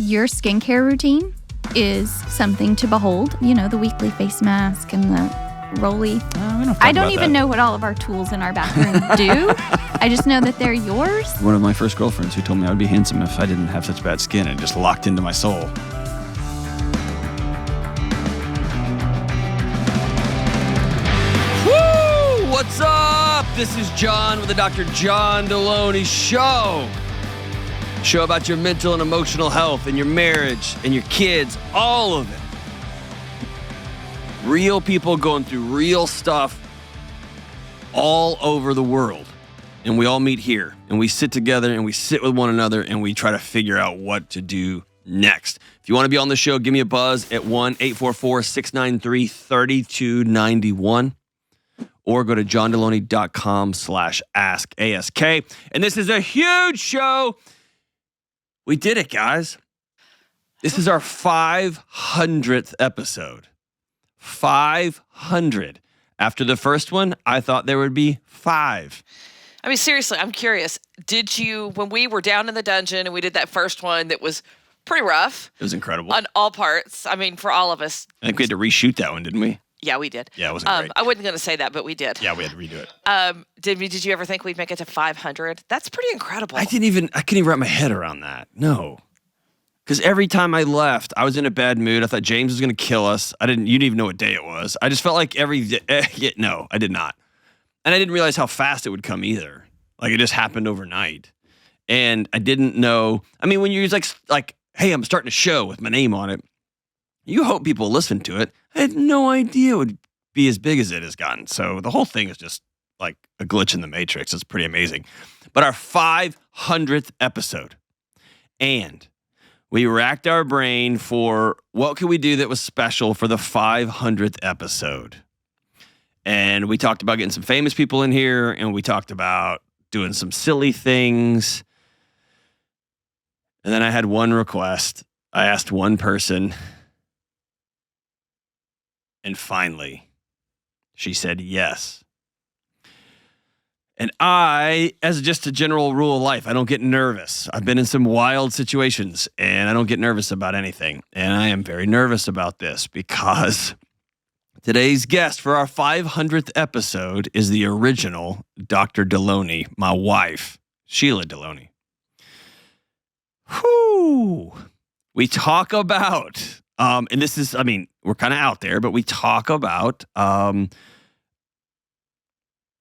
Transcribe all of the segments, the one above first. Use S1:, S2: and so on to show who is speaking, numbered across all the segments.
S1: your skincare routine is something to behold. You know, the weekly face mask and the Rolly. I don't even know what all of our tools in our bathroom do. I just know that they're yours.
S2: One of my first girlfriends who told me I would be handsome if I didn't have such bad skin, and just locked into my soul. Woo! What's up? This is John with the Dr. John Delony Show. Show about your mental and emotional health and your marriage and your kids, all of it. Real people going through real stuff all over the world. And we all meet here and we sit together and we sit with one another and we try to figure out what to do next. If you want to be on the show, give me a buzz at 1-844-693-3291 or go to johndelony.com/ask. And this is a huge show. We did it, guys. This is our 500th episode. 500. After the first one, I thought there would be 5.
S3: I mean, seriously, I'm curious. Did you, when we were down in the dungeon and we did that first one that was pretty rough?
S2: It was incredible.
S3: On all parts. I mean, for all of us.
S2: I think we had to reshoot that one, didn't we?
S3: Yeah, we did.
S2: Yeah, it wasn't great.
S3: I wasn't going to say that, but we did.
S2: Yeah, we had to redo it.
S3: Did you ever think we'd make it to 500? That's pretty incredible.
S2: I couldn't even wrap my head around that. No. Because every time I left, I was in a bad mood. I thought James was going to kill us. You didn't even know what day it was. I just felt like every day. No, I did not. And I didn't realize how fast it would come either. Like, it just happened overnight. And I didn't know. I mean, when you're like, hey, I'm starting a show with my name on it, you hope people listen to it. I had no idea it would be as big as it has gotten. So the whole thing is just like a glitch in the matrix. It's pretty amazing. But our 500th episode. And we racked our brain for what could we do that was special for the 500th episode. And we talked about getting some famous people in here, and we talked about doing some silly things. And then I had one request. I asked one person, and finally, she said yes. And I, as just a general rule of life, I don't get nervous. I've been in some wild situations, and I don't get nervous about anything. And I am very nervous about this because today's guest for our 500th episode is the original Dr. Delony, my wife, Sheila Delony. Whew. We talk about, and this is, I mean, we're kind of out there, but we talk about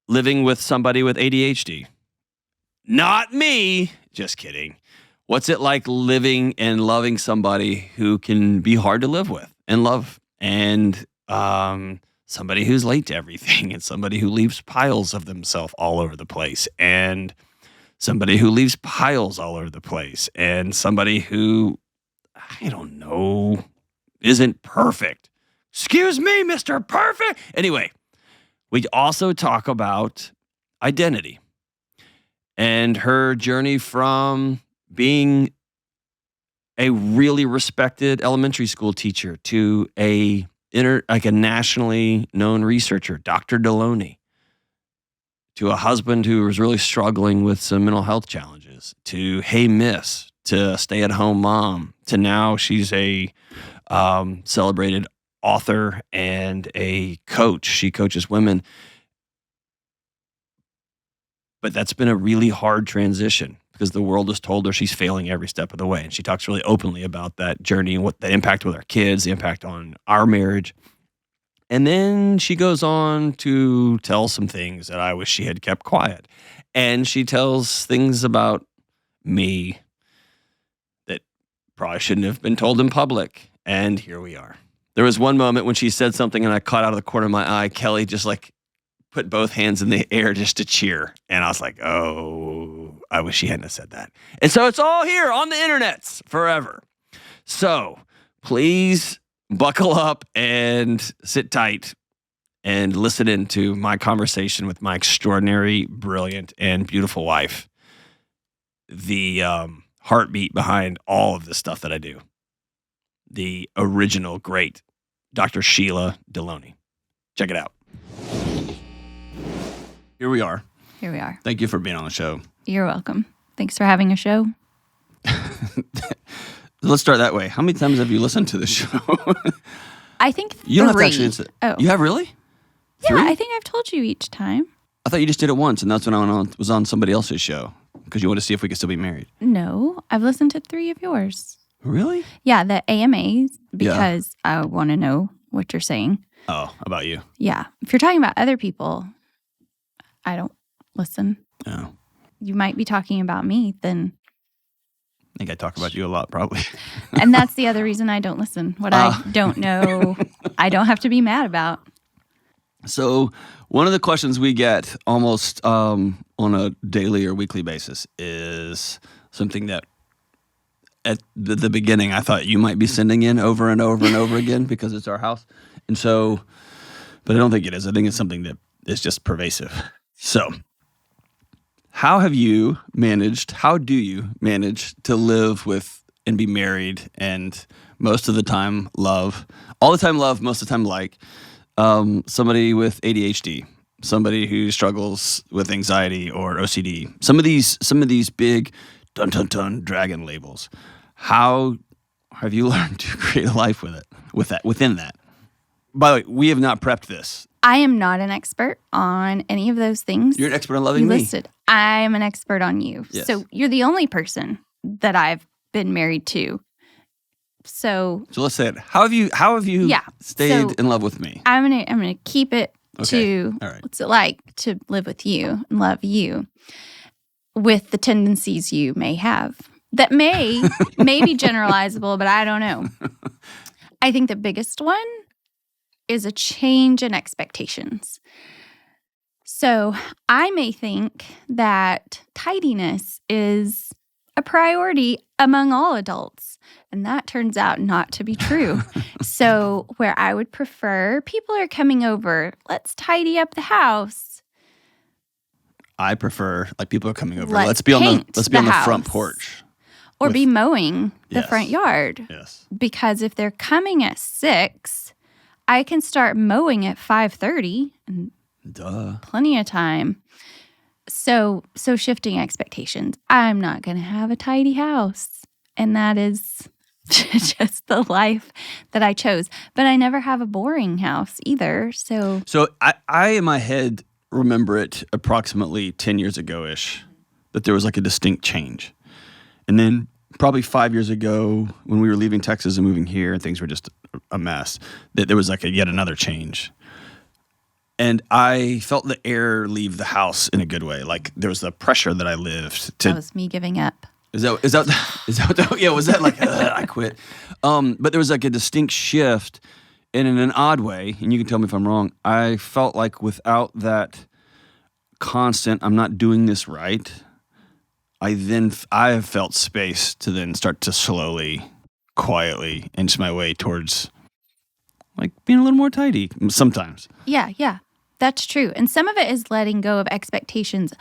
S2: living with somebody with ADHD. Not me. Just kidding. What's it like living and loving somebody who can be hard to live with and love? And somebody who's late to everything, and somebody who leaves piles of themselves all over the place, and somebody who leaves piles all over the place, and somebody who, I don't know, isn't perfect. Excuse me, Mr. Perfect. Anyway, we also talk about identity and her journey from being a really respected elementary school teacher to a nationally known researcher, Dr. Delony, to a husband who was really struggling with some mental health challenges, to hey miss, to a stay-at-home mom, to now she's a celebrated author and a coach. She coaches women. But that's been a really hard transition because the world has told her she's failing every step of the way. And she talks really openly about that journey and what the impact with our kids, the impact on our marriage. And then she goes on to tell some things that I wish she had kept quiet. And she tells things about me that probably shouldn't have been told in public. And here we are. There was one moment when she said something and I caught out of the corner of my eye, Kelly just like put both hands in the air just to cheer. And I was like, oh, I wish she hadn't said that. And so it's all here on the internets forever. So please buckle up and sit tight and listen into my conversation with my extraordinary, brilliant, and beautiful wife. The heartbeat behind all of the stuff that I do. The original great Dr. Sheila Delony. Check it out. Here we are.
S1: Here we are.
S2: Thank you for being on the show.
S1: You're welcome. Thanks for having a show.
S2: Let's start that way. How many times have you listened to the show?
S1: I think 3.
S2: You don't have to actually answer.
S1: Oh.
S2: You have really?
S1: Yeah,
S2: 3?
S1: I think I've told you each time.
S2: I thought you just did it once, and that's when I was on somebody else's show because you wanted to see if we could still be married.
S1: No, I've listened to 3 of yours.
S2: Really?
S1: Yeah, the AMAs, because I want to know what you're saying.
S2: Oh, about you.
S1: Yeah. If you're talking about other people, I don't listen.
S2: Oh.
S1: You might be talking about me, then.
S2: I think I talk about you a lot, probably.
S1: And that's the other reason I don't listen. What I don't know, I don't have to be mad about.
S2: So one of the questions we get almost on a daily or weekly basis is something that at the beginning I thought you might be sending in over and over and over again because it's our house. And so, but I don't think it is. I think it's something that is just pervasive. So how do you manage to live with and be married and most of the time love, all the time love, most of the time like somebody with ADHD, somebody who struggles with anxiety or OCD, some of these big dun dun dun dragon labels. How have you learned to create a life within that? By the way, we have not prepped this.
S1: I am not an expert on any of those things.
S2: You're an expert on loving me.
S1: Listed. I'm an expert on you.
S2: Yes.
S1: So you're the only person that I've been married to. So
S2: let's say it. How have you stayed in love with me?
S1: I'm gonna keep it to
S2: all right.
S1: What's it like to live with you and love you with the tendencies you may have that may be generalizable, but I don't know. I think the biggest one is a change in expectations. So I may think that tidiness is a priority among all adults, and that turns out not to be true. So where I would prefer, people are coming over, let's tidy up the house.
S2: I prefer like people are coming over.
S1: Let's
S2: be on the
S1: house.
S2: Front porch.
S1: Or be mowing the
S2: Yes.
S1: front yard.
S2: Yes.
S1: Because if they're coming at 6, I can start mowing at 5:30 and
S2: Duh.
S1: plenty of time. So shifting expectations. I'm not going to have a tidy house. And that is just the life that I chose. But I never have a boring house either. So
S2: I in my head remember it approximately 10 years ago-ish that there was like a distinct change. And then probably 5 years ago when we were leaving Texas and moving here and things were just a mess, that there was like yet another change. And I felt the air leave the house in a good way. Like there was the pressure that I lived to.
S1: that was me giving up.
S2: Is that yeah, was that like I quit? But there was like a distinct shift, and in an odd way, and you can tell me if I'm wrong, I felt like without that constant, I'm not doing this right, I have felt space to then start to slowly, quietly inch my way towards like being a little more tidy sometimes.
S1: Yeah. That's true. And some of it is letting go of expectations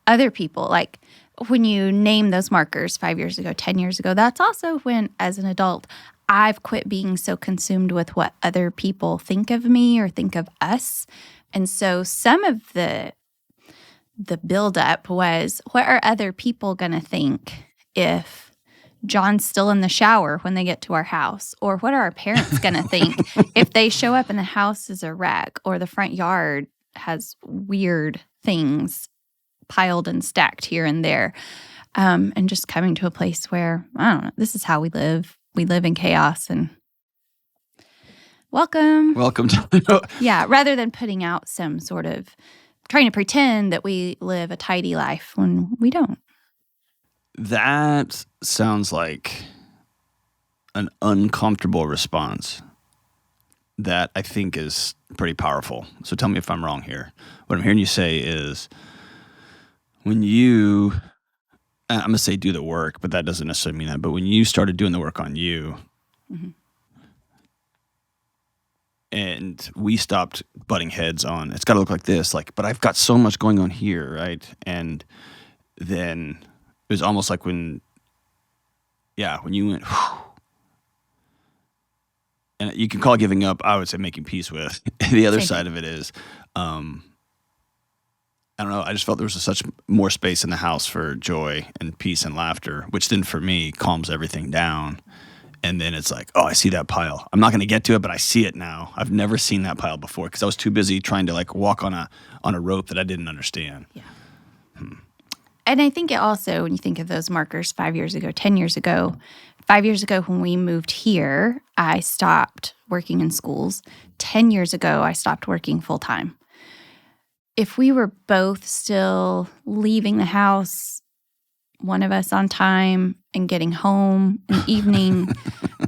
S1: other people. Like when you name those markers 5 years ago, 10 years ago, that's also when, as an adult, I've quit being so consumed with what other people think of me or think of us. And so some of the buildup was, what are other people going to think if John's still in the shower when they get to our house? Or what are our parents going to think if they show up and the house is a wreck or the front yard has weird things piled and stacked here and there? And just coming to a place where, I don't know, this is how we live. We live in chaos and welcome.
S2: Welcome to
S1: Yeah, rather than putting out some sort of trying to pretend that we live a tidy life when we don't.
S2: That sounds like an uncomfortable response that I think is pretty powerful. So tell me if I'm wrong here. What I'm hearing you say is when you, I'm going to say do the work, but that doesn't necessarily mean that. But when you started doing the work on you,
S1: Mm-hmm.
S2: and we stopped butting heads on, it's got to look like this, like, but I've got so much going on here, right? And then it was almost like when you went, whew, and you can call it giving up, I would say making peace with. The other
S1: Same
S2: side
S1: thing.
S2: of it is, I don't know, I just felt there was such more space in the house for joy and peace and laughter, which then for me calms everything down. And then it's like, oh, I see that pile. I'm not going to get to it, but I see it now. I've never seen that pile before because I was too busy trying to like walk on a rope that I didn't understand.
S1: Yeah. And I think it also, when you think of those markers 5 years ago, 10 years ago, 5 years ago when we moved here, I stopped working in schools. 10 years ago, I stopped working full time. If we were both still leaving the house, one of us on time and getting home in the evening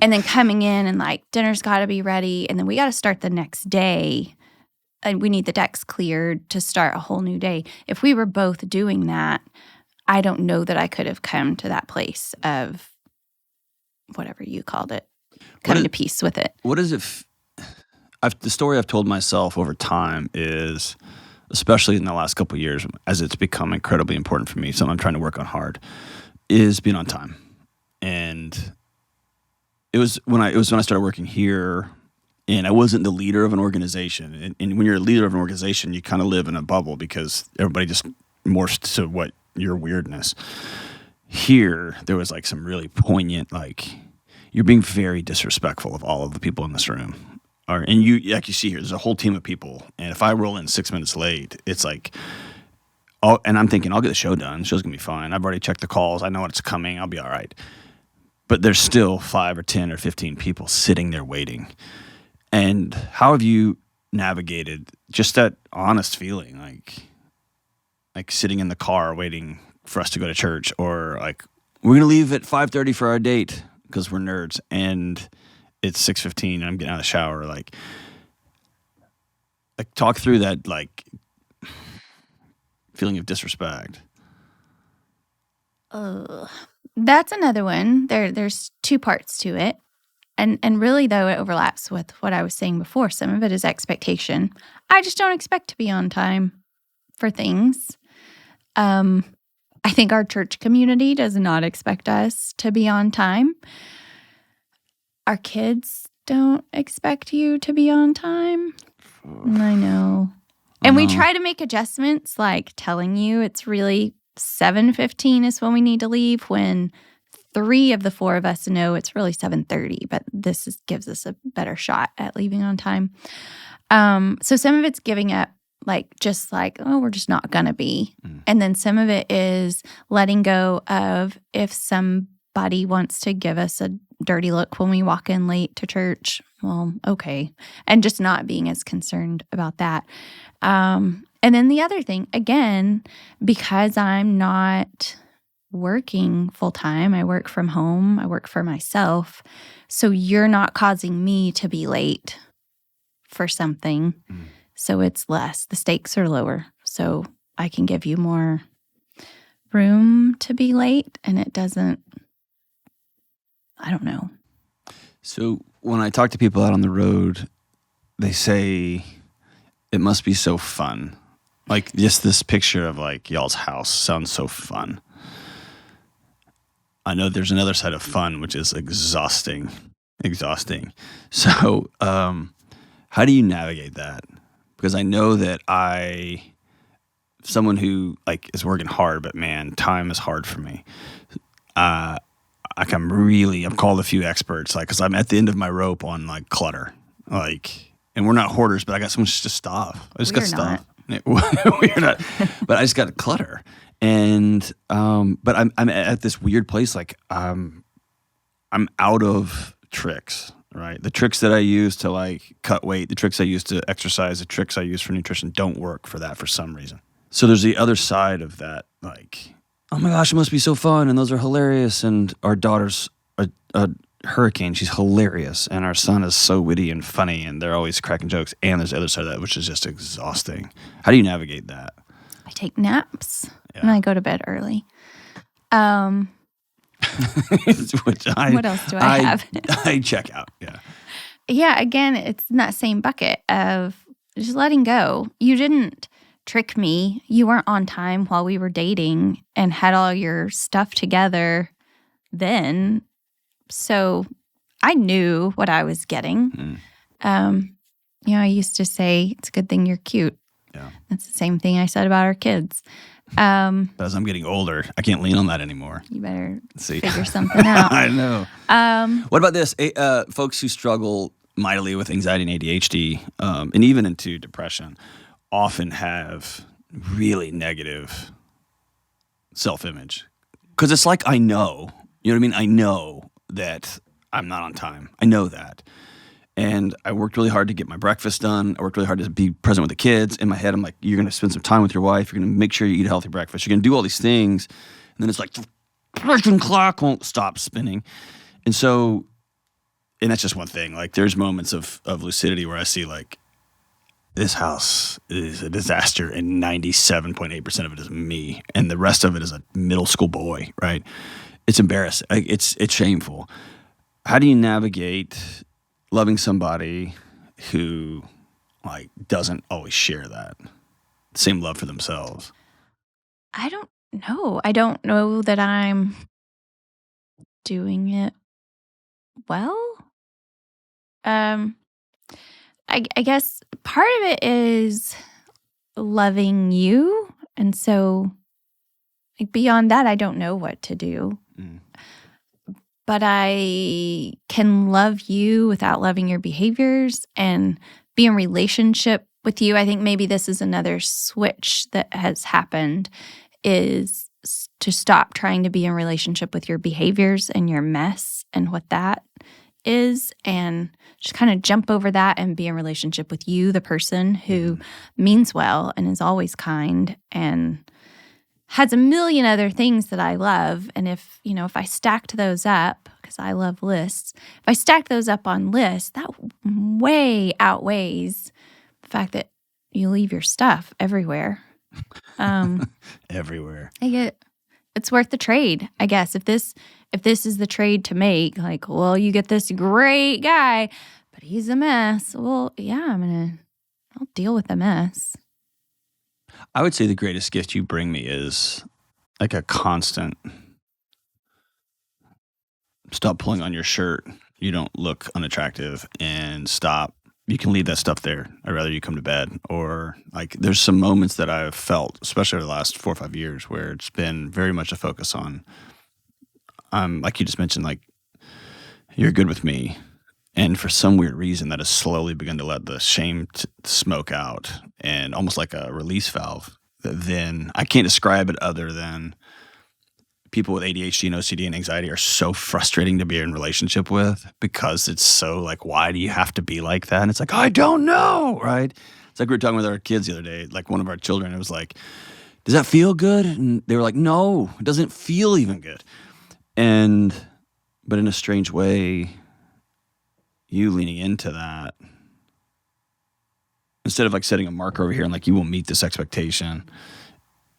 S1: and then coming in and like dinner's got to be ready and then we got to start the next day and we need the decks cleared to start a whole new day. If we were both doing that, I don't know that I could have come to that place of whatever you called it, coming to peace with it.
S2: What is it? The story I've told myself over time is, especially in the last couple of years, as it's become incredibly important for me, something I'm trying to work on hard, is being on time. And it was when I started working here, and I wasn't the leader of an organization. And when you're a leader of an organization, you kind of live in a bubble because everybody just morphs to what your weirdness. Here, there was like some really poignant, like, you're being very disrespectful of all of the people in this room. And you, like you see here, there's a whole team of people. And if I roll in 6 minutes late, it's like, and I'm thinking, I'll get the show done. The show's going to be fine. I've already checked the calls. I know it's coming. I'll be all right. But there's still 5 or 10 or 15 people sitting there waiting. And how have you navigated just that honest feeling, like sitting in the car waiting for us to go to church, or like, we're going to leave at 5:30 for our date because we're nerds, and it's 6:15 and I'm getting out of the shower. Like talk through that, like, feeling of disrespect.
S1: That's another one. There's two parts to it. And really, though, it overlaps with what I was saying before. Some of it is expectation. I just don't expect to be on time for things. I think our church community does not expect us to be on time. Our kids don't expect you to be on time. I know. And we try to make adjustments, like telling you it's really 7:15 is when we need to leave, when 3 of the 4 of us know it's really 7:30, but gives us a better shot at leaving on time. So some of it's giving up, oh, we're just not going to be. And then some of it is letting go of if somebody wants to give us a dirty look when we walk in late to church, well, okay. And just not being as concerned about that. And then the other thing, again, because I'm not working full time, I work from home, I work for myself. So you're not causing me to be late for something. So it's less. The stakes are lower. So I can give you more room to be late, and it doesn't, I don't know.
S2: So when I talk to people out on the road, they say it must be so fun. Like, just this picture of like y'all's house sounds so fun. I know there's another side of fun, which is exhausting. So how do you navigate that? Because I know that someone who like is working hard, but man, time is hard for me. I'm called a few experts, like, because I'm at the end of my rope on like clutter, like, and we're not hoarders, but I got so much to stuff. I just got stuff. We're not, but I just got clutter, and but I'm at this weird place, like I'm out of tricks, right? The tricks that I use to like cut weight, the tricks I use to exercise, the tricks I use for nutrition don't work for that for some reason. So there's the other side of that, like, oh my gosh, it must be so fun, and those are hilarious, and our daughter's a hurricane, she's hilarious, and our son is so witty and funny, and they're always cracking jokes, and there's the other side of that, which is just exhausting. How do you navigate that?
S1: I take naps, and I go to bed early. What else do I have?
S2: I check out, yeah.
S1: Yeah, again, it's in that same bucket of just letting go. You didn't trick me. You weren't on time while we were dating and had all your stuff together then. So I knew what I was getting. I used to say, it's a good thing you're cute.
S2: Yeah.
S1: That's the same thing I said about our kids.
S2: As I'm getting older, I can't lean on that anymore.
S1: You better figure something out.
S2: I know. What about this? Folks who struggle mightily with anxiety and ADHD, and even into depression, often have really negative self-image. Because it's like, I know, you know what I mean? I know that I'm not on time. I know that. And I worked really hard to get my breakfast done. I worked really hard to be present with the kids. In my head, I'm like, you're going to spend some time with your wife. You're going to make sure you eat a healthy breakfast. You're going to do all these things. And then it's like, the freaking clock won't stop spinning. And so, and that's just one thing. Like, there's moments of lucidity where I see, like, this house is a disaster and 97.8% of it is me. And the rest of it is a middle school boy, right? It's embarrassing. It's shameful. How do you navigate loving somebody who, like, doesn't always share that same love for themselves?
S1: I don't know. I don't know that I'm doing it well. I guess part of it is loving you. And so, like, beyond that, I don't know what to do. But I can love you without loving your behaviors and be in relationship with you. I think maybe this is another switch that has happened, is to stop trying to be in relationship with your behaviors and your mess and what that is, and just kind of jump over that and be in relationship with you, the person who means well and is always kind and has a million other things that I love. And if I stacked those up, because I love lists, if I stack those up on lists, that way outweighs the fact that you leave your stuff everywhere.
S2: Everywhere.
S1: It's worth the trade, I guess. If this is the trade to make, like, well, you get this great guy, but he's a mess. Well, yeah, I'll deal with the mess.
S2: I would say the greatest gift you bring me is like a constant stop pulling on your shirt. You don't look unattractive, and stop. You can leave that stuff there. I'd rather you come to bed. Or, like, there's some moments that I've felt, especially over the last 4 or 5 years, where it's been very much a focus on, like you just mentioned, like, you're good with me. And for some weird reason, that has slowly begun to let the shame smoke out, and almost like a release valve. Then I can't describe it other than people with ADHD and OCD and anxiety are so frustrating to be in relationship with, because it's so like, why do you have to be like that? And it's like, I don't know, right? It's like we were talking with our kids the other day, like one of our children, it was like, does that feel good? And they were like, no, it doesn't feel even good. But in a strange way, you leaning into that, instead of like setting a marker over here and like, you will meet this expectation.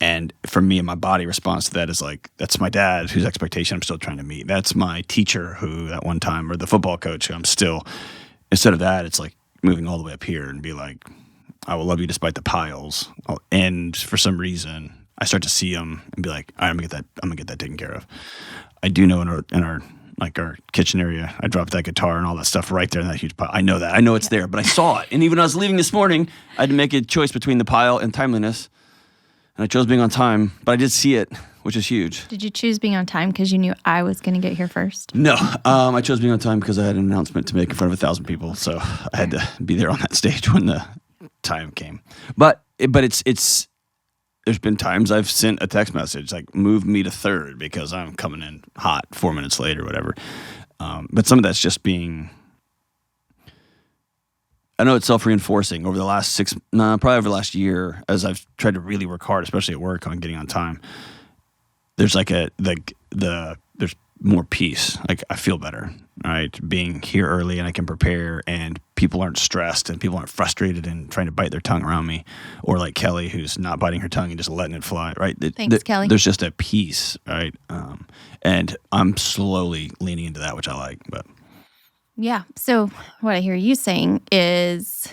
S2: And for me, and my body response to that is like, that's my dad whose expectation I'm still trying to meet. That's my teacher who at one time, or the football coach who I'm still, instead of that, it's like moving all the way up here and be like, I will love you despite the piles. And for some reason, I start to see them and be like, all right, I'm gonna get that taken care of. I do know in our kitchen area, I dropped that guitar and all that stuff right there in that huge pile. I know that. I know it's there, but I saw it. And even when I was leaving this morning, I had to make a choice between the pile and timeliness. And I chose being on time, but I did see it, which is huge.
S1: Did you choose being on time because you knew I was going to get here first?
S2: No, I chose being on time because I had an announcement to make in front of 1,000 people. So I had to be there on that stage when the time came. But it's there's been times I've sent a text message like, move me to third because I'm coming in hot 4 minutes late or whatever. But some of that's just being, I know it's self-reinforcing over the last probably over the last year, as I've tried to really work hard, especially at work, on getting on time. There's like there's more peace. Like, I feel better, right? Being here early and I can prepare, and people aren't stressed and people aren't frustrated and trying to bite their tongue around me, or like Kelly, who's not biting her tongue and just letting it fly, right?
S1: Thanks, Kelly.
S2: There's just a peace, right? And I'm slowly leaning into that, which I like, but.
S1: Yeah. So what I hear you saying is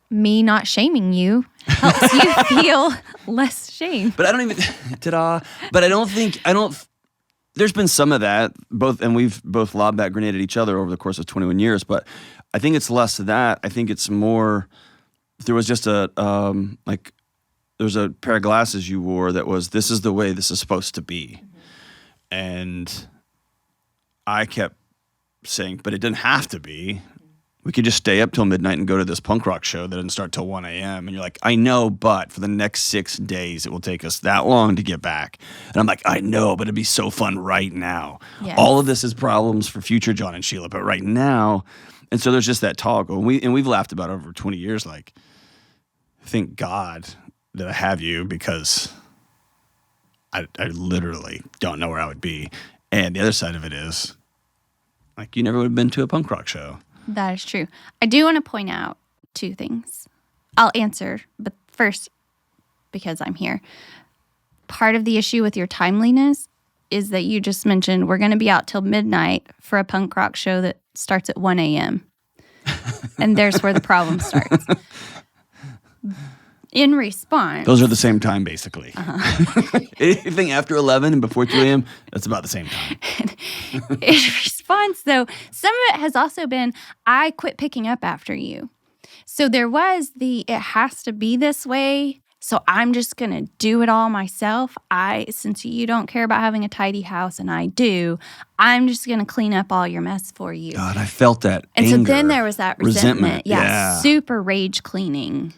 S1: me not shaming you helps you feel less shame.
S2: But I don't even, ta-da. But I don't, there's been some of that, and we've both lobbed that grenade at each other over the course of 21 years. But I think it's less of that. I think it's more, if there was just a there's a pair of glasses you wore that was, this is the way this is supposed to be. And I kept saying, but it didn't have to be. We could just stay up till midnight and go to this punk rock show that didn't start till 1 a.m. And you're like, I know, but for the next 6 days, it will take us that long to get back. And I'm like, I know, but it'd be so fun right now.
S1: Yes.
S2: All of this is problems for future John and Sheila, but right now. And so there's just that toggle. And we've laughed about it over 20 years, like, thank God that I have you, because I literally don't know where I would be. And the other side of it is, like, you never would have been to a punk rock show.
S1: That is true. I do want to point out 2 things. I'll answer, but first, because I'm here, part of the issue with your timeliness is that you just mentioned we're going to be out till midnight for a punk rock show that starts at 1 a.m. And there's where the problem starts. In response...
S2: Those are the same time, basically. Anything after 11 and before 2 a.m., that's about the same time.
S1: In response, though, some of it has also been, I quit picking up after you. So there was it has to be this way, so I'm just going to do it all myself. Since you don't care about having a tidy house and I do, I'm just going to clean up all your mess for you.
S2: God, I felt that
S1: and
S2: anger,
S1: so then there was that resentment.
S2: Yeah.
S1: Super rage cleaning.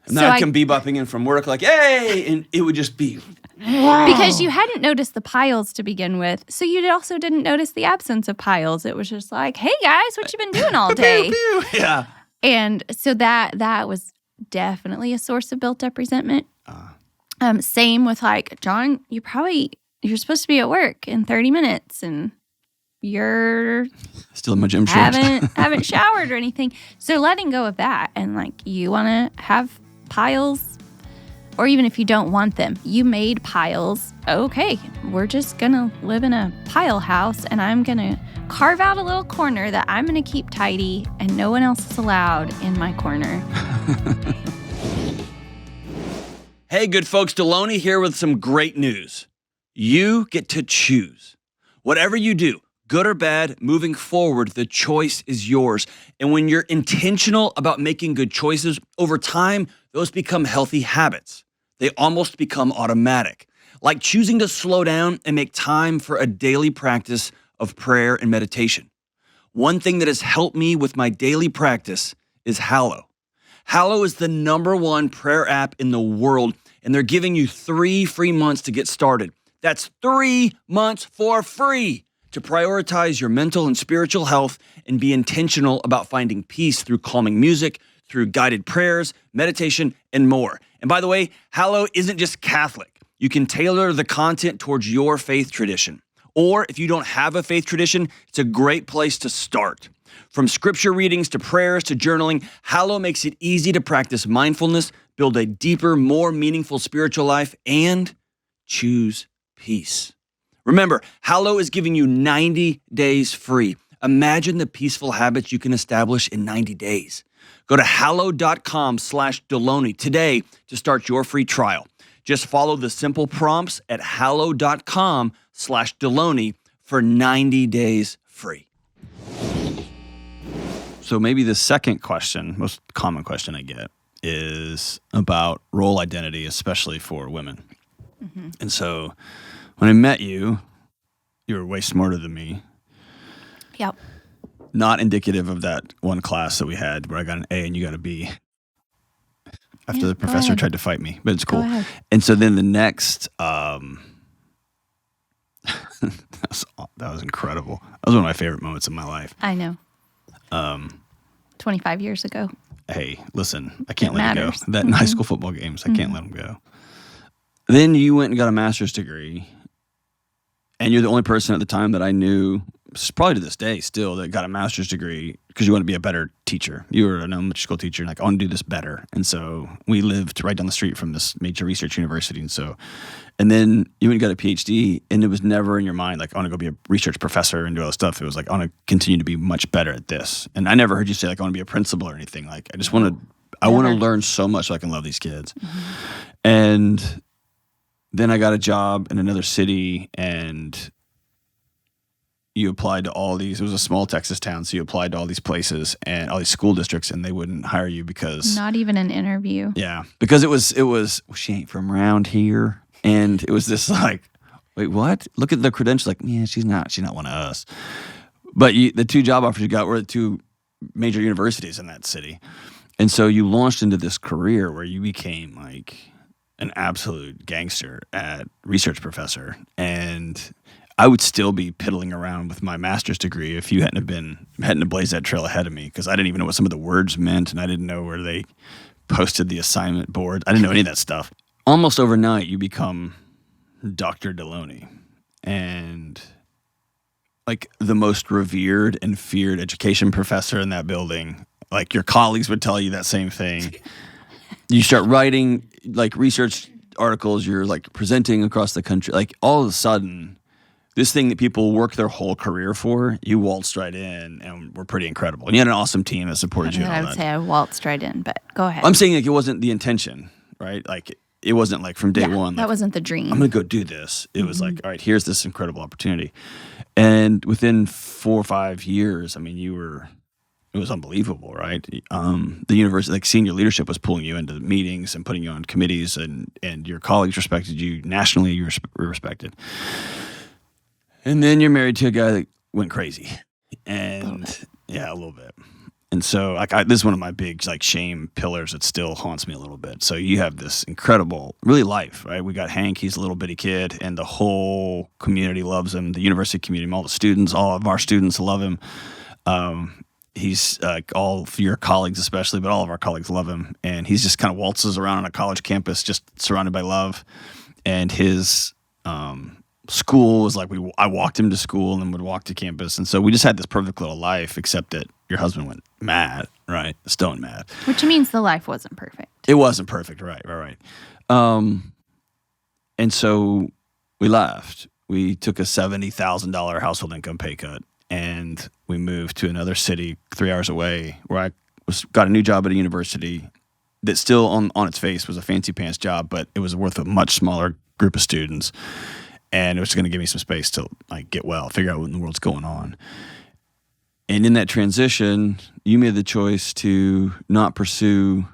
S2: And then I'd come bebopping in from work like, hey, and it would just be...
S1: Because you hadn't noticed the piles to begin with, so you also didn't notice the absence of piles. It was just like, hey, guys, what you been doing all day?
S2: Yeah.
S1: And so that was definitely a source of built-up resentment. Same with like, John, you're supposed to be at work in 30 minutes, and you're
S2: still in my gym shorts.
S1: haven't showered or anything. So letting go of that, and like, you want to have piles, or even if you don't want them, you made piles. Okay, we're just going to live in a pile house, and I'm going to carve out a little corner that I'm going to keep tidy, and no one else is allowed in my corner.
S2: Hey, good folks, Delony here with some great news. You get to choose. Whatever you do, good or bad, moving forward, the choice is yours. And when you're intentional about making good choices, over time, those become healthy habits. They almost become automatic, like choosing to slow down and make time for a daily practice of prayer and meditation. One thing that has helped me with my daily practice is Hallow. Hallow is the #1 prayer app in the world, and they're giving you 3 free months to get started. That's 3 months for free to prioritize your mental and spiritual health and be intentional about finding peace through calming music, through guided prayers, meditation, and more. And by the way, Hallow isn't just Catholic. You can tailor the content towards your faith tradition. Or if you don't have a faith tradition, it's a great place to start. From scripture readings to prayers to journaling, Hallow makes it easy to practice mindfulness, build a deeper, more meaningful spiritual life, and choose peace. Remember, Hallow is giving you 90 days free. Imagine the peaceful habits you can establish in 90 days. Go to hallow.com/Delony today to start your free trial. Just follow the simple prompts at hallow.com/Delony for 90 days free. So maybe the second question, most common question I get, is about role identity, especially for women. Mm-hmm. And so when I met you, you were way smarter than me.
S1: Yep.
S2: Not indicative of that one class that we had where I got an A and you got a B. After the professor tried to fight me, but it's cool. And so then the next, that was incredible. That was one of my favorite moments of my life.
S1: I know. 25 years ago.
S2: Hey, listen, I can't let it go. That in high school football games, I can't let them go. Then you went and got a master's degree, and you're the only person at the time that I knew, probably to this day still, that got a master's degree because you want to be a better teacher. You were an elementary school teacher, and like, I want to do this better. And so we lived right down the street from this major research university. And then you went and got a PhD, and it was never in your mind, like, I want to go be a research professor and do all this stuff. It was like, I want to continue to be much better at this. And I never heard you say, like, I want to be a principal or anything. Like, I just want to learn so much so I can love these kids. Mm-hmm. And then I got a job in another city, and you applied to all these. It was a small Texas town, so you applied to all these places and all these school districts, and they wouldn't hire you because
S1: not even an interview.
S2: Yeah, because it was. Well, she ain't from around here, and it was this like, wait, what? Look at the credentials. Like, yeah, she's not one of us. But the 2 job offers you got were at 2 major universities in that city. And so you launched into this career where you became like an absolute gangster at research professor. And I would still be piddling around with my master's degree if you hadn't blazed that trail ahead of me, because I didn't even know what some of the words meant, and I didn't know where they posted the assignment board. I didn't know any of that stuff. Almost overnight, you become Dr. Delony. And like the most revered and feared education professor in that building. Like your colleagues would tell you that same thing. You start writing like research articles, you're like presenting across the country. Like all of a sudden, this thing that people work their whole career for, you waltzed right in and were pretty incredible. And you had an awesome team that supported you.
S1: I would say I waltzed right in, but go ahead.
S2: I'm saying like it wasn't the intention, right? Like it wasn't like from day one.
S1: That
S2: like,
S1: wasn't the dream.
S2: I'm going to go do this. It was like, all right, here's this incredible opportunity. And within 4 or 5 years, I mean, it was unbelievable, right? The university, like senior leadership was pulling you into meetings and putting you on committees, and your colleagues respected you. Nationally, you were respected. And then you're married to a guy that went crazy. And a little bit. And so like this is one of my big like shame pillars that still haunts me a little bit. So you have this incredible, really life, right? We got Hank, he's a little bitty kid, and the whole community loves him. The university community, all the students, all of our students love him. He's all of your colleagues especially, but all of our colleagues love him. And he's just kind of waltzes around on a college campus just surrounded by love. And his school was like, I walked him to school and then would walk to campus. And so we just had this perfect little life, except that your husband went mad, right? Stone mad.
S1: Which means the life wasn't perfect.
S2: It wasn't perfect, right. And so we left. We took a $70,000 household income pay cut, and we moved to another city 3 hours away where I got a new job at a university that still on its face was a fancy pants job, but it was worth a much smaller group of students. And it was going to give me some space to like get well, figure out what in the world's going on. And in that transition, you made the choice to not pursue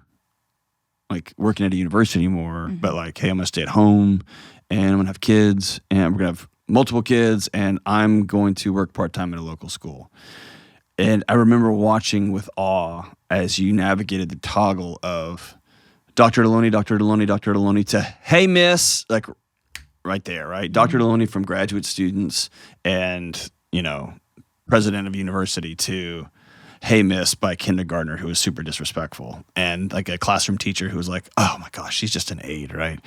S2: like working at a university anymore, but like, hey, I'm going to stay at home and I'm going to have kids and we're going to have multiple kids and I'm going to work part-time at a local school. And I remember watching with awe as you navigated the toggle of Dr. Delony, Dr. Delony, Dr. Delony to, hey, miss, like right there, right? Dr. Delony from graduate students and, president of university to, hey, miss, by kindergartner who was super disrespectful. And like a classroom teacher who was like, oh my gosh, she's just an aide, right?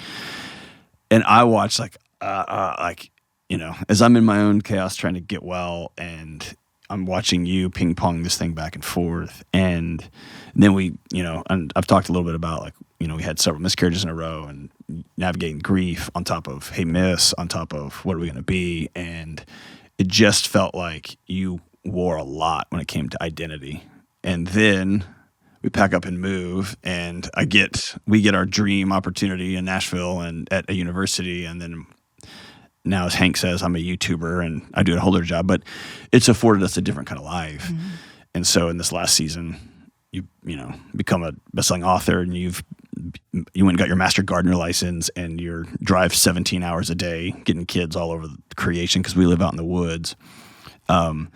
S2: And I watched as I'm in my own chaos trying to get well, and I'm watching you ping pong this thing back and forth. And then we, and I've talked a little bit about we had several miscarriages in a row and navigating grief on top of, hey, miss, on top of what are we going to be? And it just felt like you wore a lot when it came to identity. And then we pack up and move, and we get our dream opportunity in Nashville and at a university. And then now, as Hank says, I'm a YouTuber and I do a whole other job, but it's afforded us a different kind of life. Mm-hmm. And so in this last season, you become a best-selling author, and you went and got your master gardener license, and you drive 17 hours a day getting kids all over the creation because we live out in the woods. How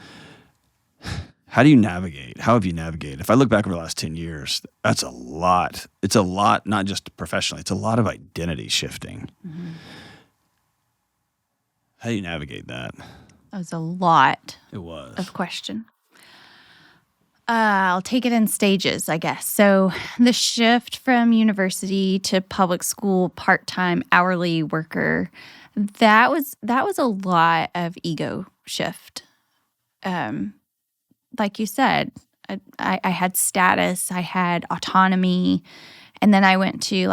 S2: do you navigate? How have you navigated? If I look back over the last 10 years, that's a lot. It's a lot, not just professionally. It's a lot of identity shifting. Mm-hmm. How do you navigate that?
S1: That was a lot.
S2: It was.
S1: Of question. I'll take it in stages, I guess. So the shift from university to public school, part-time, hourly worker, that was a lot of ego shift. Like you said, I had status, I had autonomy, and then I went to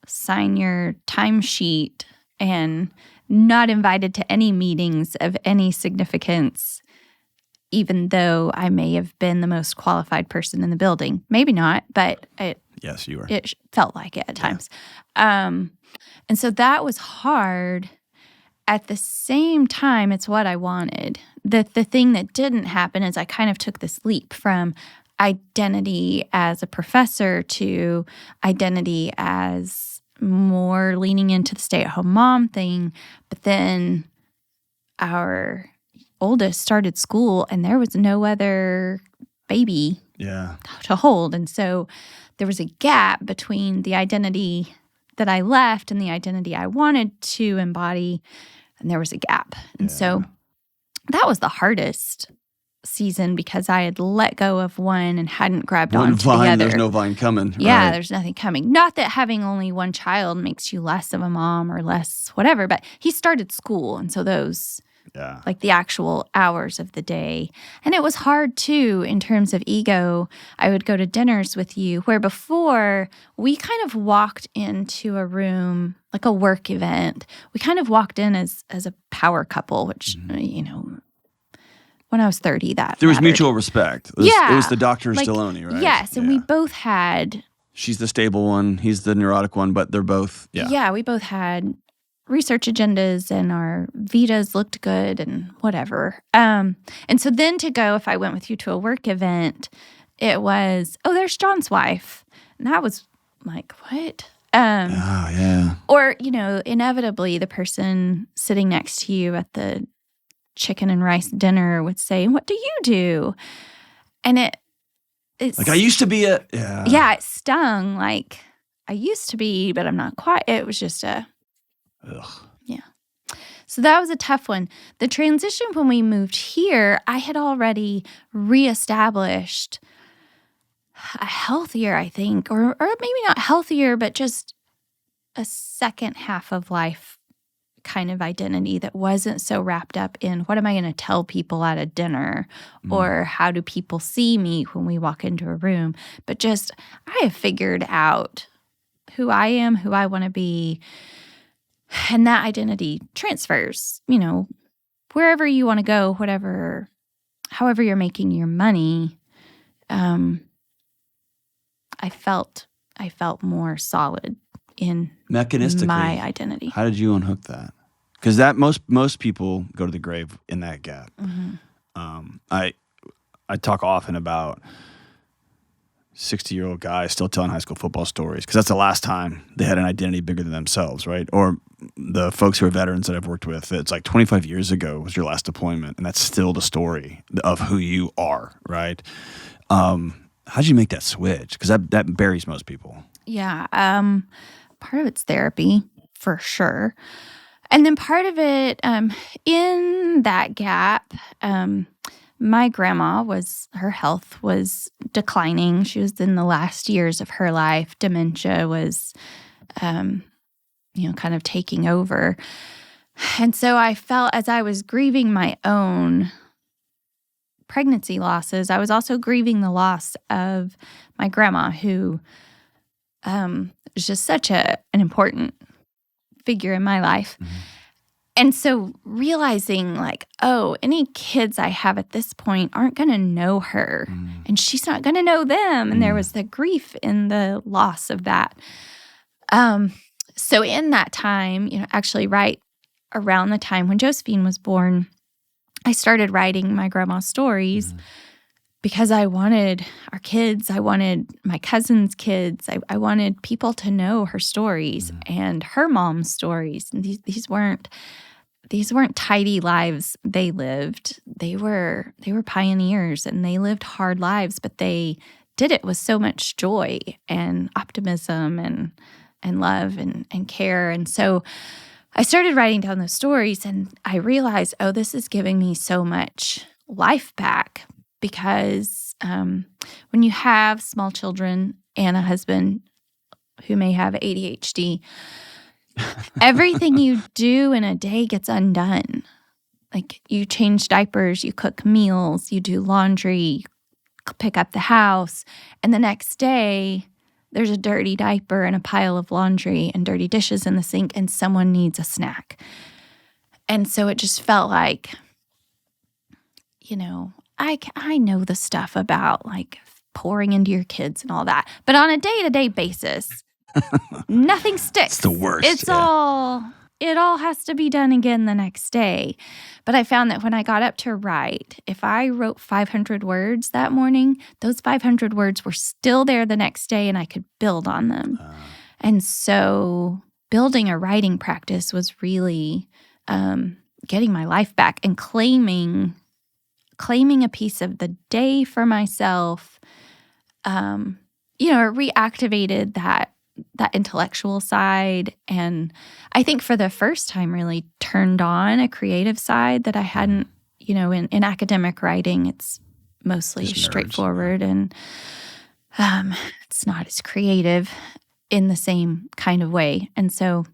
S1: sign your timesheet and not invited to any meetings of any significance, even though I may have been the most qualified person in the building. Maybe not, but
S2: yes, you were.
S1: It felt like it at times. And so that was hard. at the same time, it's what I wanted. The thing that didn't happen is I kind of took this leap from identity as a professor to identity as more leaning into the stay-at-home mom thing. But then our oldest started school, and there was no other baby to hold. And so there was a gap between the identity that I left and the identity I wanted to embody, and there was a gap. And so that was the hardest season because I had let go of one and hadn't grabbed onto the other.
S2: There's no vine coming.
S1: Yeah,
S2: right.
S1: There's nothing coming. Not that having only one child makes you less of a mom or less whatever, but he started school, and so those like the actual hours of the day. And it was hard too in terms of ego. I would go to dinners with you where before we kind of walked into a room, like a work event. We kind of walked in as a power couple, which, you know, when I was 30, that
S2: there was
S1: mattered.
S2: mutual respect. It was the Dr. Delony, right?
S1: Yes, and we both had...
S2: She's the stable one, he's the neurotic one, but they're both,
S1: Yeah, we both had research agendas and our vitas looked good and whatever. And so then to go, if I went with you to a work event, it was, oh, there's John's wife. And that was like, what? Or, you know, inevitably the person sitting next to you at the chicken and rice dinner would say, what do you do? And it's
S2: like, I used to be a...
S1: Yeah, it stung. Like, I used to be, but I'm not quite. It was just a...
S2: Ugh.
S1: Yeah. So that was a tough one. The transition when we moved here, I had already reestablished a healthier, I think, or maybe not healthier, but just a second half of life kind of identity that wasn't so wrapped up in what am I going to tell people at a dinner or how do people see me when we walk into a room, but just I have figured out who I am, who I want to be, and that identity transfers, you know, wherever you want to go, however you're making your money. I felt more solid in
S2: mechanistically
S1: my identity.
S2: How did you unhook that? Because that most people go to the grave in that gap. I talk often about 60-year-old guys still telling high school football stories because that's the last time they had an identity bigger than themselves, right? Or the folks who are veterans that I've worked with, it's like 25 years ago was your last deployment, and that's still the story of who you are, right? How'd you make that switch? Because that buries most people.
S1: Yeah. Part of it's therapy, for sure. And then part of it, in that gap, my grandma her health was declining. She was in the last years of her life. Dementia was, kind of taking over. And so I felt as I was grieving my own pregnancy losses, I was also grieving the loss of my grandma, who was just such an important figure in my life. And so realizing like, oh, any kids I have at this point aren't going to know her and she's not going to know them. And there was the grief in the loss of that. So in that time, actually right around the time when Josephine was born, I started writing my grandma's stories because I wanted our kids, I wanted my cousin's kids, I wanted people to know her stories and her mom's stories. And these weren't tidy lives they lived. They were pioneers and they lived hard lives, but they did it with so much joy and optimism and love and care. And so I started writing down those stories and I realized, oh, this is giving me so much life back because when you have small children and a husband who may have ADHD, everything you do in a day gets undone. Like you change diapers, you cook meals, you do laundry, you pick up the house, and the next day there's a dirty diaper and a pile of laundry and dirty dishes in the sink and someone needs a snack. And so it just felt like, I know the stuff about like pouring into your kids and all that, but on a day-to-day basis, nothing sticks.
S2: It's the worst.
S1: It's all it all has to be done again the next day. But I found that when I got up to write, if I wrote 500 words that morning, those 500 words were still there the next day and I could build on them. And so building a writing practice was really getting my life back and claiming a piece of the day for myself. It reactivated that intellectual side. And I think for the first time really turned on a creative side that I hadn't, in academic writing, it's mostly straightforward and it's not as creative in the same kind of way. And so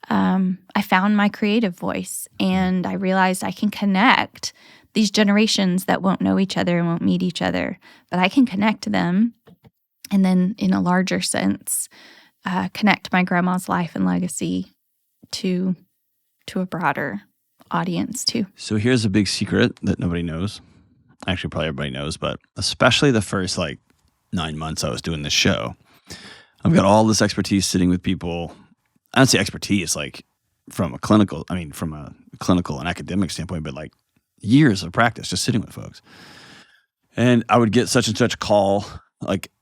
S1: I found my creative voice and I realized I can connect these generations that won't know each other and won't meet each other, but I can connect them. And then in a larger sense, connect my grandma's life and legacy to a broader audience too.
S2: So here's a big secret that nobody knows. Actually, probably everybody knows, but especially the first 9 months I was doing this show, I've got all this expertise sitting with people. I don't say expertise from a clinical and academic standpoint, but years of practice just sitting with folks. And I would get such and such call,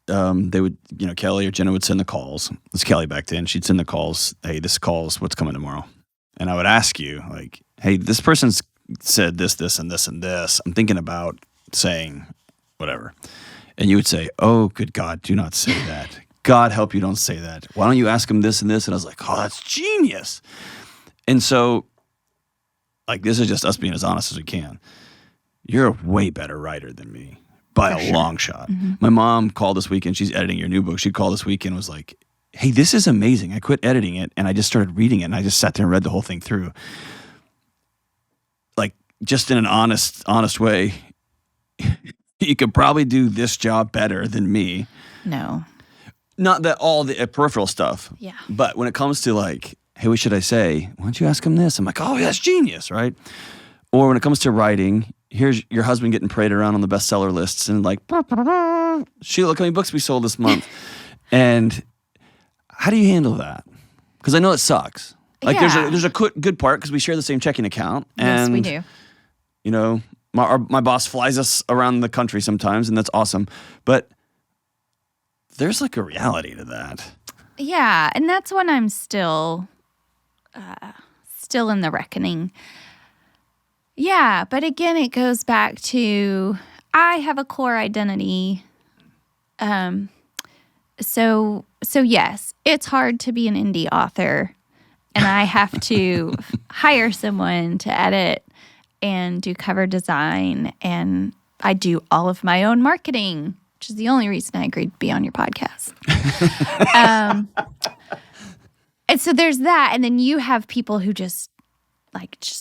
S2: they would, Kelly or Jenna would send the calls. It was Kelly back then. She'd send the calls. Hey, this call's what's coming tomorrow. And I would ask you, hey, this person's said this, this, and this, and this. I'm thinking about saying whatever. And you would say, oh, good God, do not say that. God help you, don't say that. Why don't you ask them this and this? And I was like, oh, that's genius. And so, this is just us being as honest as we can. You're a way better writer than me. By a long shot. Mm-hmm. My mom called this weekend. She's editing your new book. She called this weekend and was like, hey, this is amazing. I quit editing it and I just started reading it and I just sat there and read the whole thing through. Just in an honest way, you could probably do this job better than me.
S1: No.
S2: Not that all the peripheral stuff.
S1: Yeah.
S2: But when it comes to hey, what should I say? Why don't you ask him this? I'm like, oh, that's genius, right? Or when it comes to writing, here's your husband getting paraded around on the bestseller lists and Sheila, look how many books we sold this month. And how do you handle that? Because I know it sucks. There's a good part because we share the same checking account. And,
S1: yes, we do.
S2: My boss flies us around the country sometimes, and that's awesome. But there's a reality to that.
S1: Yeah, and that's when I'm still in the reckoning. Yeah, but again, it goes back to I have a core identity. So yes, it's hard to be an indie author, and I have to hire someone to edit and do cover design, and I do all of my own marketing, which is the only reason I agreed to be on your podcast. And so there's that, and then you have people who just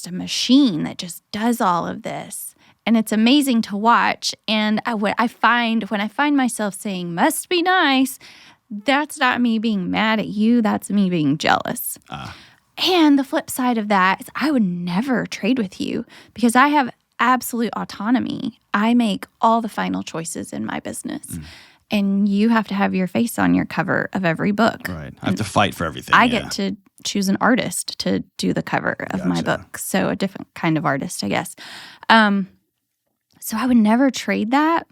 S1: a machine that just does all of this. And it's amazing to watch. And when I find myself saying, must be nice, that's not me being mad at you. That's me being jealous. And the flip side of that is I would never trade with you because I have absolute autonomy. I make all the final choices in my business. And you have to have your face on your cover of every book.
S2: Right. I have to fight for everything.
S1: I get to choose an artist to do the cover of my book. So a different kind of artist, I guess. So I would never trade that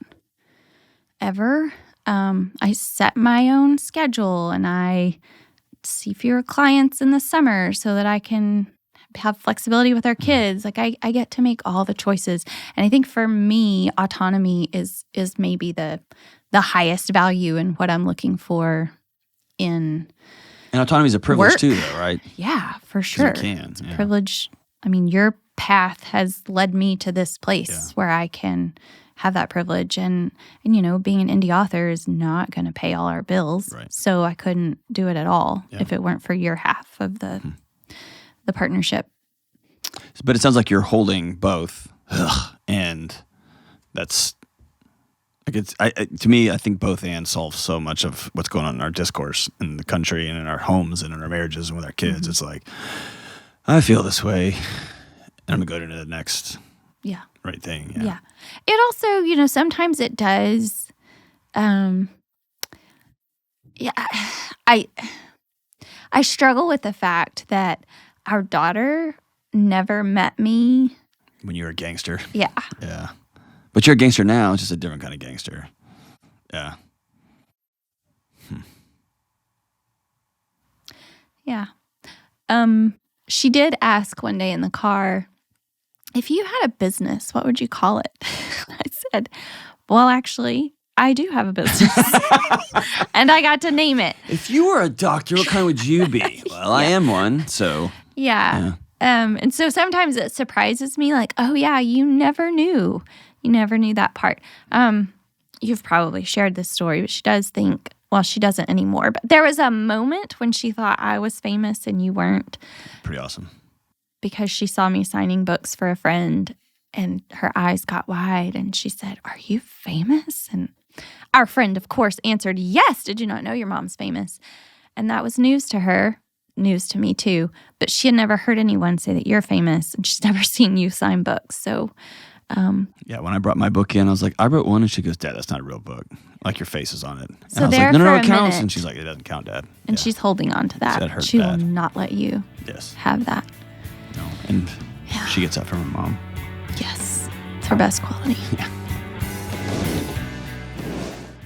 S1: ever. I set my own schedule and I see fewer clients in the summer so that I can have flexibility with our kids. I get to make all the choices. And I think for me, autonomy is maybe the highest value in what I'm looking for in
S2: And autonomy is a privilege
S1: work.
S2: Too, though, right?
S1: Yeah, for sure.
S2: You can.
S1: It's a privilege. I mean, your path has led me to this place where I can have that privilege. And being an indie author is not going to pay all our bills.
S2: Right.
S1: So I couldn't do it at all if it weren't for your half of the partnership.
S2: But it sounds like you're holding both. And that's to me, I think both and solve so much of what's going on in our discourse in the country and in our homes and in our marriages and with our kids. It's I feel this way, and I'm going to go to the next right thing.
S1: Yeah. It also, sometimes it does. I struggle with the fact that our daughter never met me.
S2: When you were a gangster.
S1: Yeah.
S2: Yeah. But you're a gangster now, it's just a different kind of gangster. Yeah.
S1: Yeah. She did ask one day in the car, if you had a business, what would you call it? I said, well, actually, I do have a business. And I got to name it.
S2: If you were a doctor, what kind would you be? Well, I am one, so.
S1: Yeah. And so sometimes it surprises me, like, oh, yeah, you never knew. You never knew that part. You've probably shared this story, but she does think, well, she doesn't anymore. But there was a moment when she thought I was famous and you weren't.
S2: Pretty awesome.
S1: Because she saw me signing books for a friend and her eyes got wide and she said, are you famous? And our friend, of course, answered, yes. Did you not know your mom's famous? And that was news to her, news to me too. But she had never heard anyone say that you're famous and she's never seen you sign books. So,
S2: yeah, when I brought my book in, I was like, I wrote one. And she goes, Dad, that's not a real book. Like your face is on it. And
S1: so
S2: I was
S1: there
S2: like, no,
S1: for
S2: it
S1: a
S2: counts.
S1: minute,
S2: And she's like, it doesn't count, Dad.
S1: And she's holding on to that.
S2: That hurt
S1: she
S2: bad.
S1: will not let you have that.
S2: No. And she gets that from her mom.
S1: Yes. It's her best quality.
S2: Yeah.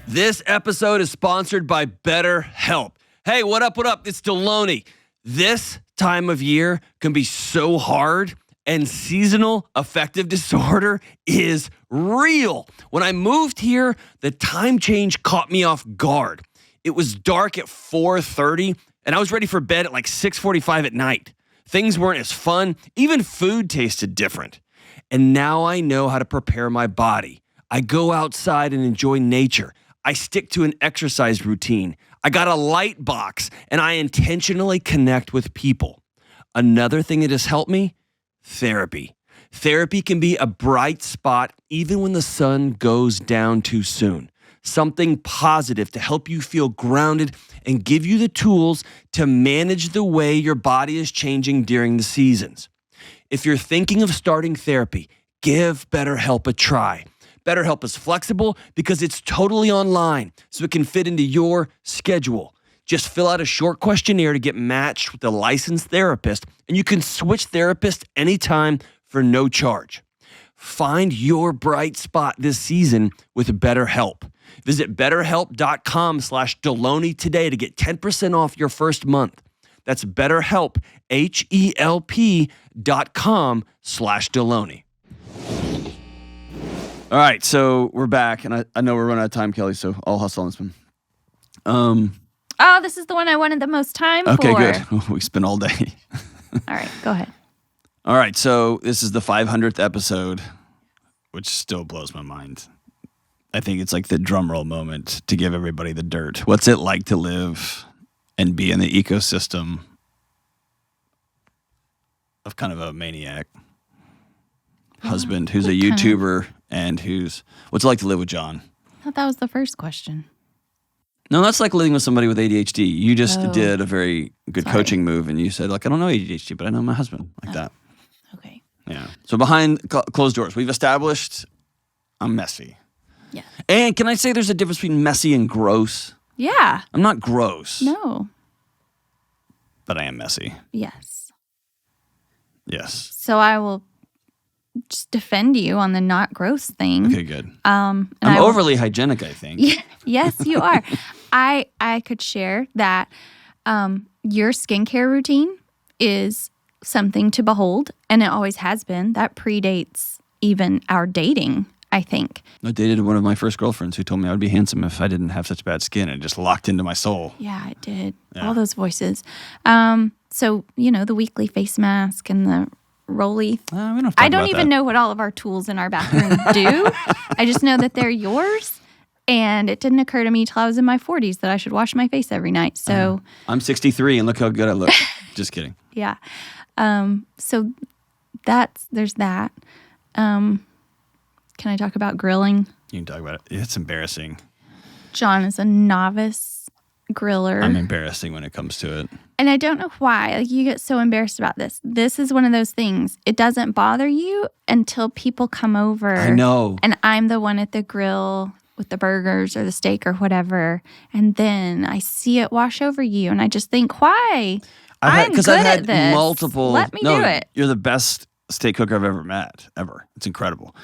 S2: This episode is sponsored by Betterhelp. Hey, what up, what up? It's Delony. This time of year can be so hard, and seasonal affective disorder is real. When I moved here, the time change caught me off guard. It was dark at 4:30, and I was ready for bed at like 6:45 at night. Things weren't as fun. Even food tasted different. And now I know how to prepare my body. I go outside and enjoy nature. I stick to an exercise routine. I got a light box, and I intentionally connect with people. Another thing that has helped me, therapy. Therapy can be a bright spot even when the sun goes down too soon. Something positive to help you feel grounded and give you the tools to manage the way your body is changing during the seasons. If you're thinking of starting therapy, give BetterHelp a try. BetterHelp is flexible because it's totally online, so it can fit into your schedule. Just fill out a short questionnaire to get matched with a licensed therapist, and you can switch therapists anytime for no charge. Find your bright spot this season with BetterHelp. Visit betterhelp.com/Delony today to get 10% off your first month. That's BetterHelp, HELP.com/Delony. All right, so we're back, and I know we're running out of time, Kelly, so I'll hustle on this one.
S1: Oh, this is the one I wanted the most time for.
S2: Okay, good. We spent all day.
S1: All right, go ahead.
S2: All right, so this is the 500th episode, which still blows my mind. I think it's like the drum roll moment to give everybody the dirt. What's it like to live and be in the ecosystem of kind of a maniac husband who's a YouTuber and what's it like to live with John?
S1: I thought that was the first question.
S2: No, that's like living with somebody with ADHD. You just did a very good coaching move, and you said, like, I don't know ADHD, but I know my husband, like that.
S1: Okay.
S2: Yeah. So behind closed doors, we've established I'm messy.
S1: Yeah.
S2: And can I say there's a difference between messy and gross?
S1: Yeah.
S2: I'm not gross.
S1: No.
S2: But I am messy.
S1: Yes.
S2: Yes.
S1: So I will just defend you on the not gross thing.
S2: Okay, good.
S1: I'm
S2: overly hygienic, I think.
S1: Yes, you are. I could share that your skincare routine is something to behold, and it always has been. That predates even our dating, I think.
S2: I dated one of my first girlfriends who told me I would be handsome if I didn't have such bad skin. It just locked into my soul.
S1: Yeah, it did.
S2: Yeah.
S1: All those voices. So, the weekly face mask and the Rolly. I don't even know what all of our tools in our bathroom do. I just know that they're yours. And it didn't occur to me till I was in my 40s that I should wash my face every night. So
S2: I'm 63 and look how good I look. Just kidding.
S1: Yeah. So there's that. Can I talk about grilling?
S2: You can talk about it. It's embarrassing.
S1: John is a novice griller.
S2: I'm embarrassing when it comes to it.
S1: And I don't know why. Like, you get so embarrassed about this. This is one of those things. It doesn't bother you until people come over.
S2: I know.
S1: And I'm the one at the grill with the burgers or the steak or whatever. And then I see it wash over you. And I just think, why? I'm good at this.
S2: multiple.
S1: Let me do it.
S2: You're the best steak cooker I've ever met, ever. It's incredible.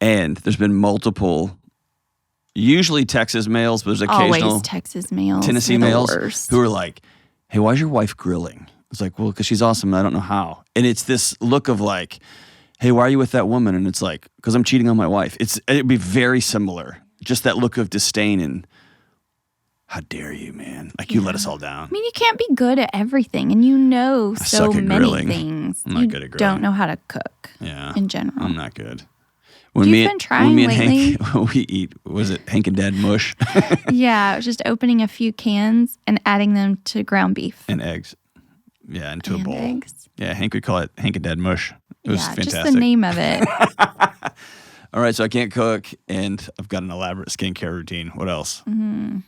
S2: And there's been multiple, usually Texas males, but there's occasional
S1: always Texas males,
S2: Tennessee males who are like, hey, why is your wife grilling? It's like, well, because she's awesome. I don't know how. And it's this look of like, hey, why are you with that woman? And it's like, because I'm cheating on my wife. It'd be very similar. Just that look of disdain and how dare you, man? Like you let us all down.
S1: I mean, you can't be good at everything, and you know so many
S2: grilling.
S1: Things.
S2: I'm not good at grilling.
S1: Don't know how to cook.
S2: Yeah,
S1: in general,
S2: I'm not good.
S1: You've been trying lately.
S2: Hank, we eat, was it Hank and Dad mush?
S1: Yeah, it was just opening a few cans and adding them to ground beef.
S2: And eggs. Yeah, into a bowl.
S1: Eggs.
S2: Yeah, Hank would call it Hank and Dad mush. It was fantastic.
S1: Just the name of it.
S2: All right, so I can't cook, and I've got an elaborate skincare routine. What else? Mm-hmm.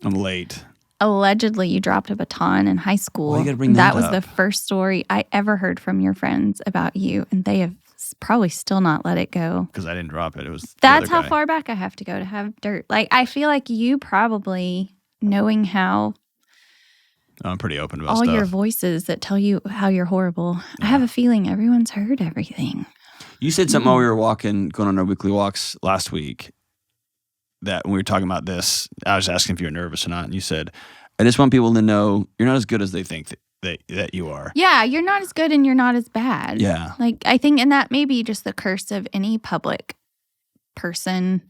S2: I'm late.
S1: Allegedly, you dropped a baton in high school.
S2: Why you gotta bring
S1: that
S2: that
S1: was the first story I ever heard from your friends about you, and they have probably still not let it go.
S2: Because I didn't drop it. It was
S1: That's how far back I have to go to have dirt. Like, I feel like you probably, knowing how
S2: I'm pretty open about
S1: all
S2: stuff.
S1: your voices that tell you how you're horrible. Yeah. I have a feeling everyone's heard everything.
S2: You said something while we were going on our weekly walks last week, that when we were talking about this, I was asking if you were nervous or not, and you said, I just want people to know you're not as good as they think that you are.
S1: Yeah, you're not as good and you're not as bad.
S2: Yeah.
S1: Like, I think, and that may be just the curse of any public person.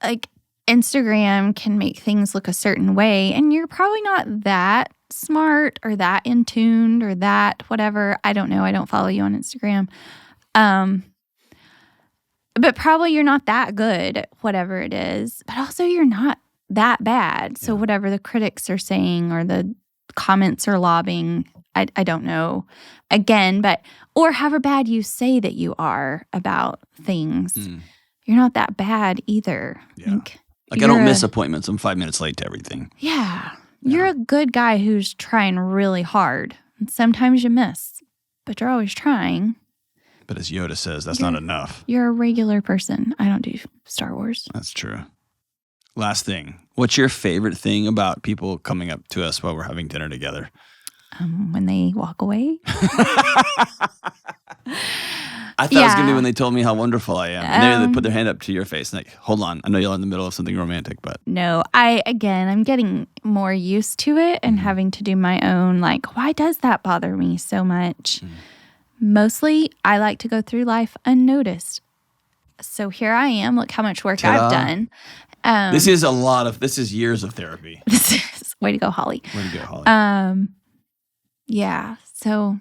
S1: Like, Instagram can make things look a certain way, and you're probably not that smart or that in tuned or that whatever. I don't know. I don't follow you on Instagram. But probably you're not that good at whatever it is. But also you're not that bad. So whatever the critics are saying or the comments are lobbing, I don't know. Again, or however bad you say that you are about things, you're not that bad either.
S2: Yeah. Like I don't miss appointments. I'm 5 minutes late to everything.
S1: Yeah. You're a good guy who's trying really hard. And sometimes you miss, but you're always trying.
S2: But as Yoda says, that's not enough.
S1: You're a regular person. I don't do Star Wars.
S2: That's true. Last thing. What's your favorite thing about people coming up to us while we're having dinner together?
S1: When they walk away.
S2: I thought it was going to be when they told me how wonderful I am. And they put their hand up to your face. Like, hold on. I know you're in the middle of something romantic, but.
S1: No, I'm getting more used to it and having to do my own, like, why does that bother me so much? Mostly, I like to go through life unnoticed. So here I am. Look how much work
S2: Ta-da.
S1: I've done.
S2: This is years of therapy.
S1: This is, way to go, Holly.
S2: Way to go, Holly.
S1: Yeah. So,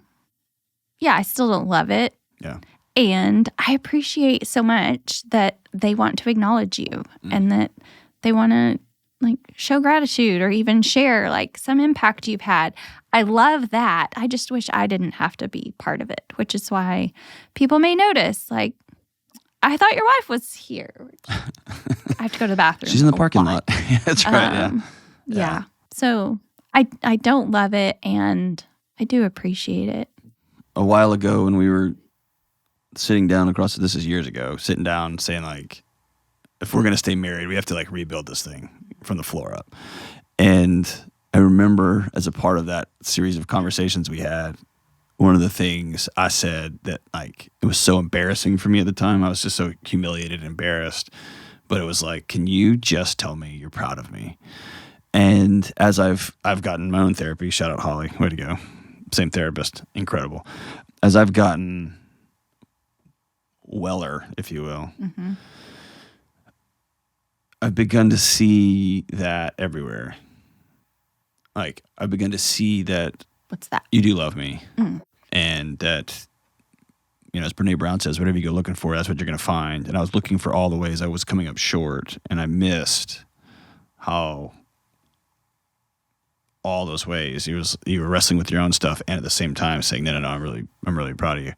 S1: yeah, I still don't love it.
S2: Yeah.
S1: And I appreciate so much that they want to acknowledge you and that they want to like show gratitude or even share like some impact you've had. I love that. I just wish I didn't have to be part of it, which is why people may notice like, I thought your wife was here. I have to go to the bathroom.
S2: She's in the parking lot. Yeah, that's right.
S1: Yeah. So I don't love it and I do appreciate it.
S2: A while ago when we were sitting down across, this is years ago, sitting down saying like, if we're going to stay married, we have to like rebuild this thing from the floor up. And I remember as a part of that series of conversations we had, one of the things I said that like, it was so embarrassing for me at the time. I was just so humiliated and embarrassed, but it was like, can you just tell me you're proud of me? And as I've gotten my own therapy, shout out Holly, way to go. Same therapist, incredible. As I've gotten weller, if you will, I've begun to see that everywhere. Like, I've begun to see that.
S1: What's that?
S2: You do love me. And that, you know, as Brene Brown says, whatever you go looking for, that's what you're going to find. And I was looking for all the ways I was coming up short, and I missed how all those ways you were wrestling with your own stuff and at the same time saying, no, I'm really proud of you.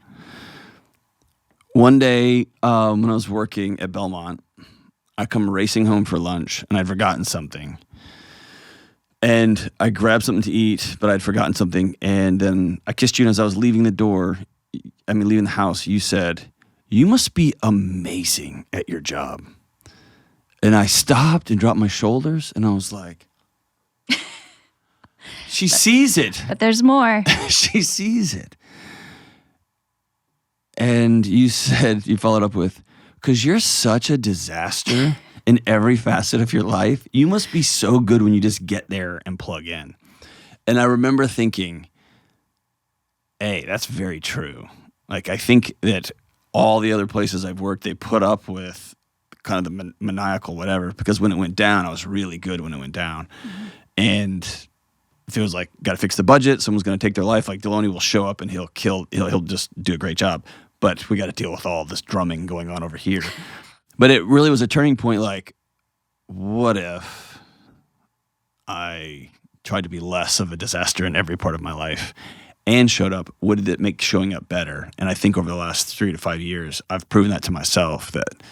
S2: One day when I was working at Belmont, I come racing home for lunch and I'd forgotten something. And I grabbed something to eat, but I'd forgotten something. And then I kissed you, and as I was leaving the house, you said, "You must be amazing at your job." And I stopped and dropped my shoulders, and I was like, She sees it.
S1: But there's more.
S2: She sees it. And you followed up with, because you're such a disaster in every facet of your life, you must be so good when you just get there and plug in. And I remember thinking, hey, that's very true. Like, I think that all the other places I've worked, they put up with kind of the maniacal whatever, because when it went down, I was really good when it went down. Mm-hmm. And if it was like, got to fix the budget, someone's going to take their life, like Delony will show up and he'll just do a great job. But we got to deal with all this drumming going on over here. But it really was a turning point. Like, what if I tried to be less of a disaster in every part of my life and showed up? Would it make showing up better? And I think over the last 3 to 5 years, I've proven that to myself that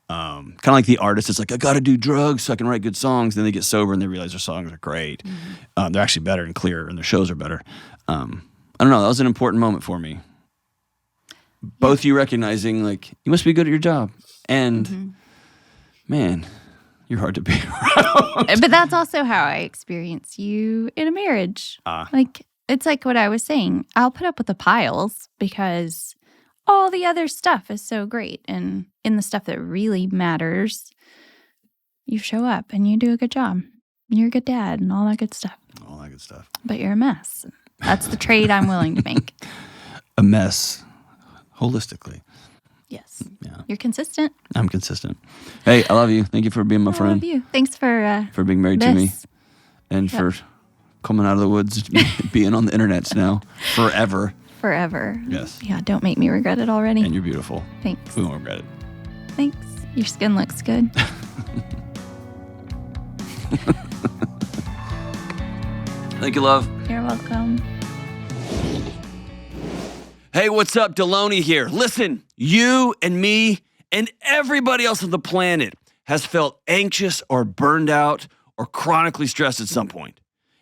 S2: kind of like the artist, it's like, I got to do drugs so I can write good songs. Then they get sober and they realize their songs are great. Mm-hmm. They're actually better and clearer and their shows are better. I don't know. That was an important moment for me. Both you recognizing, like, you must be good at your job. And, man, you're hard to be around.
S1: But that's also how I experience you in a marriage. Like, it's like what I was saying. I'll put up with the piles because all the other stuff is so great. And in the stuff that really matters, you show up and you do a good job. You're a good dad and all that good stuff.
S2: All that good stuff.
S1: But you're a mess. That's the trade I'm willing to make.
S2: A mess. Holistically.
S1: Yes.
S2: Yeah.
S1: You're consistent.
S2: I'm consistent. Hey, I love you. Thank you for being my friend.
S1: I love you. Thanks for
S2: being married to me. And for coming out of the woods, being on the internets now. Forever.
S1: Forever.
S2: Yes.
S1: Yeah, don't make me regret it already.
S2: And you're beautiful.
S1: Thanks.
S2: We won't regret it.
S1: Thanks. Your skin looks good.
S2: Thank you, love.
S1: You're welcome.
S2: Hey, what's up? Delony here. Listen, you and me and everybody else on the planet has felt anxious or burned out or chronically stressed at some point.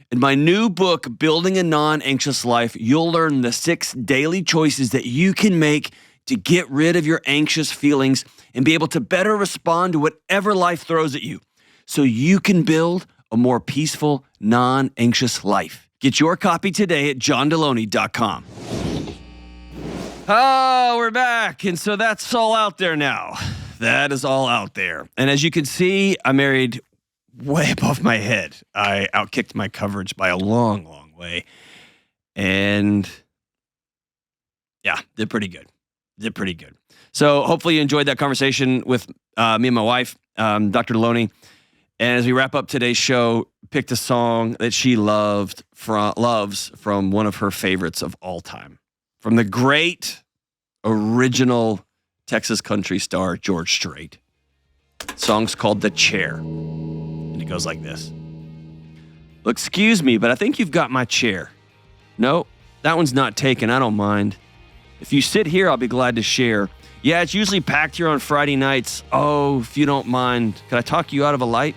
S2: In my new book, Building a Non-Anxious Life, you'll learn the 6 daily choices that you can make to get rid of your anxious feelings and be able to better respond to whatever life throws at you so you can build a more peaceful, non-anxious life. Get your copy today at johndelony.com. Oh, we're back. And so that's all out there now. That is all out there. And as you can see, I married way above my head. I outkicked my coverage by a long, long way. And yeah, did pretty good. So hopefully you enjoyed that conversation with me and my wife, Dr. Delony. And as we wrap up today's show, picked a song that she loves from one of her favorites of all time. From the great original Texas country star, George Strait. The song's called The Chair. And it goes like this. Well, excuse me, but I think you've got my chair. No, that one's not taken. I don't mind. If you sit here, I'll be glad to share. Yeah, it's usually packed here on Friday nights. Oh, if you don't mind, can I talk you out of a light?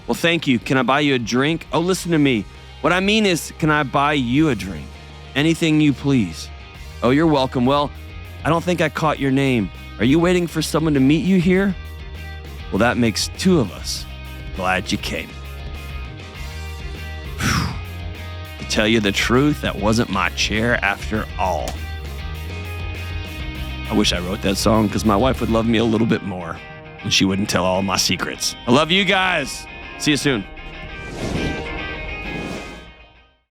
S2: Well, thank you. Can I buy you a drink? Oh, listen to me. What I mean is, can I buy you a drink? Anything you please. Oh, you're welcome. Well, I don't think I caught your name. Are you waiting for someone to meet you here? Well, that makes 2 of us. Glad you came. Whew. To tell you the truth, that wasn't my chair after all. I wish I wrote that song because my wife would love me a little bit more and she wouldn't tell all my secrets. I love you guys. See you soon.